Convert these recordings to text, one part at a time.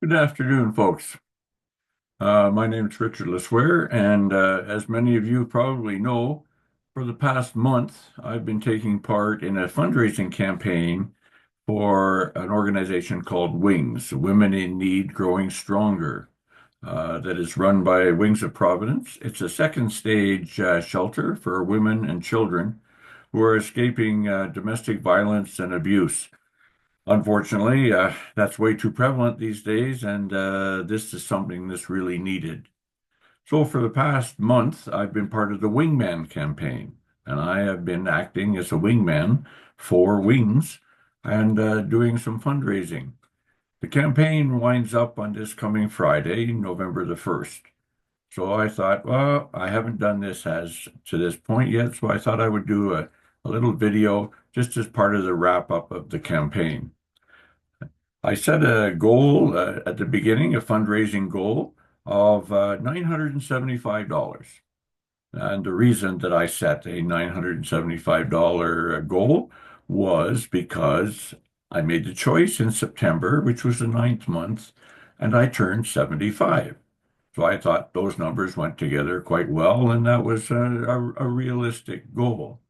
Good afternoon, folks. My name is Richard LeSueur, and as many of you probably know, for the past month, I've been taking part in a fundraising campaign for an organization called WINGS, Women in Need Growing Stronger, that is run by Wings of Providence. It's a second stage shelter for women and children who are escaping domestic violence and abuse. Unfortunately, that's way too prevalent these days, and this is something that's really needed. So, for the past month, I've been part of the WINGMAN campaign, and I have been acting as a wingman for Wings and doing some fundraising. The campaign winds up on this coming Friday, November the 1st. So I thought, well, I haven't done this as to this point yet, so I thought I would do a little video just as part of the wrap up of the campaign. I set a goal at the beginning, a fundraising goal of $975. And the reason that I set a $975 goal was because I made the choice in September, which was the ninth month, and I turned 75. So I thought those numbers went together quite well, and that was a realistic goal.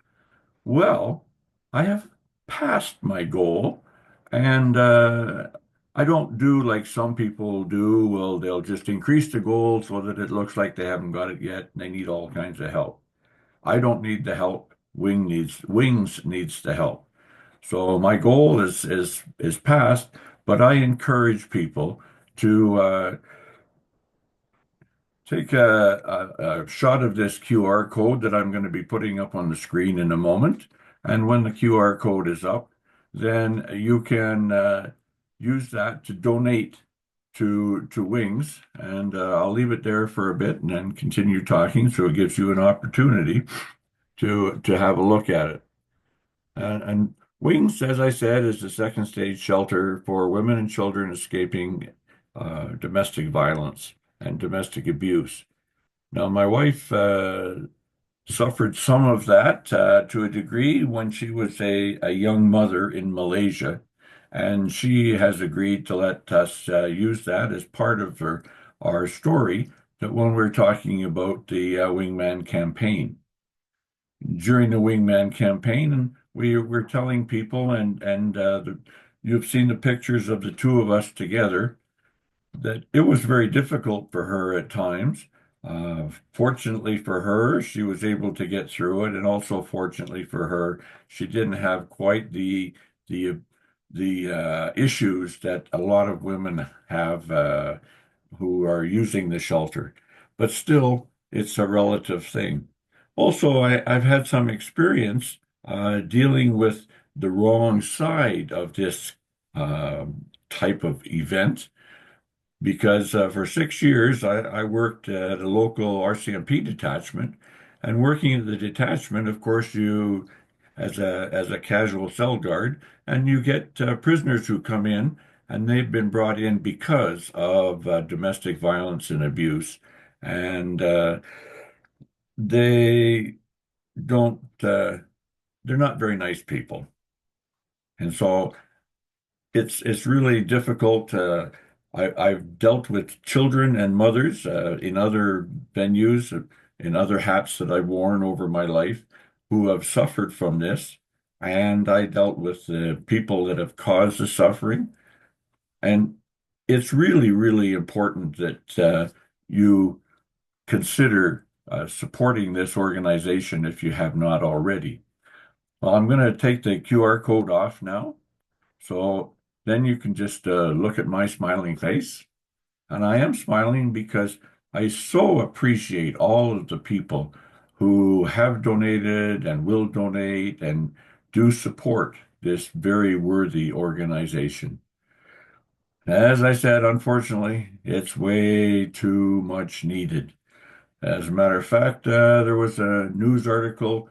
Well, I have passed my goal, and I don't do like some people do. Well, they'll just increase the goal so that it looks like they haven't got it yet, and they need all kinds of help. I don't need the help. Wings needs the help. So my goal is passed, but I encourage people to take a shot of this QR code that I'm going to be putting up on the screen in a moment. And when the QR code is up, then you can use that to donate to Wings. And I'll leave it there for a bit and then continue talking so it gives you an opportunity to have a look at it. And Wings, as I said, is the second stage shelter for women and children escaping domestic violence and domestic abuse. Now, my wife suffered some of that to a degree when she was a young mother in Malaysia, and she has agreed to let us use that as part of our story that when we're talking about the Wingman campaign. During the Wingman campaign, and we're telling people, and you've seen the pictures of the two of us together that it was very difficult for her at times. Fortunately for her, she was able to get through it, and also fortunately for her, she didn't have quite the issues that a lot of women have who are using the shelter. But still, it's a relative thing. Also, I've had some experience dealing with the wrong side of this uh, type of event because for 6 years I worked at a local RCMP detachment, and working at the detachment, of course, you as a casual cell guard, and you get prisoners who come in, and they've been brought in because of domestic violence and abuse, and they don't they're not very nice people, and so it's really difficult. I've dealt with children and mothers in other venues, in other hats that I've worn over my life, who have suffered from this, and I dealt with the people that have caused the suffering. And it's really, really important that you consider supporting this organization if you have not already. Well, I'm going to take the QR code off now. So then you can just look at my smiling face. And I am smiling because I so appreciate all of the people who have donated and will donate and do support this very worthy organization. As I said, unfortunately, it's way too much needed. As a matter of fact, there was a news article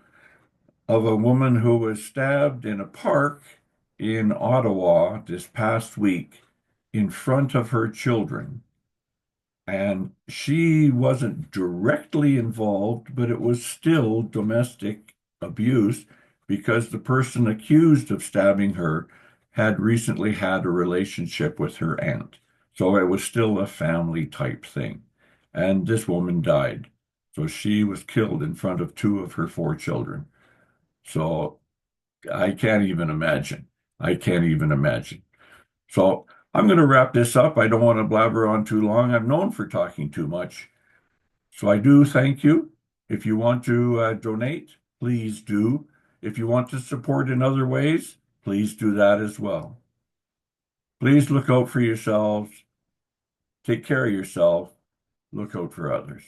of a woman who was stabbed in a park in Ottawa this past week in front of her children. And she wasn't directly involved, but it was still domestic abuse because the person accused of stabbing her had recently had a relationship with her aunt. So it was still a family type thing. And this woman died. So she was killed in front of two of her four children. So I can't even imagine. I can't even imagine. So I'm going to wrap this up. I don't want to blabber on too long. I'm known for talking too much. So I do thank you. If you want to donate, please do. If you want to support in other ways, please do that as well. Please look out for yourselves. Take care of yourself. Look out for others.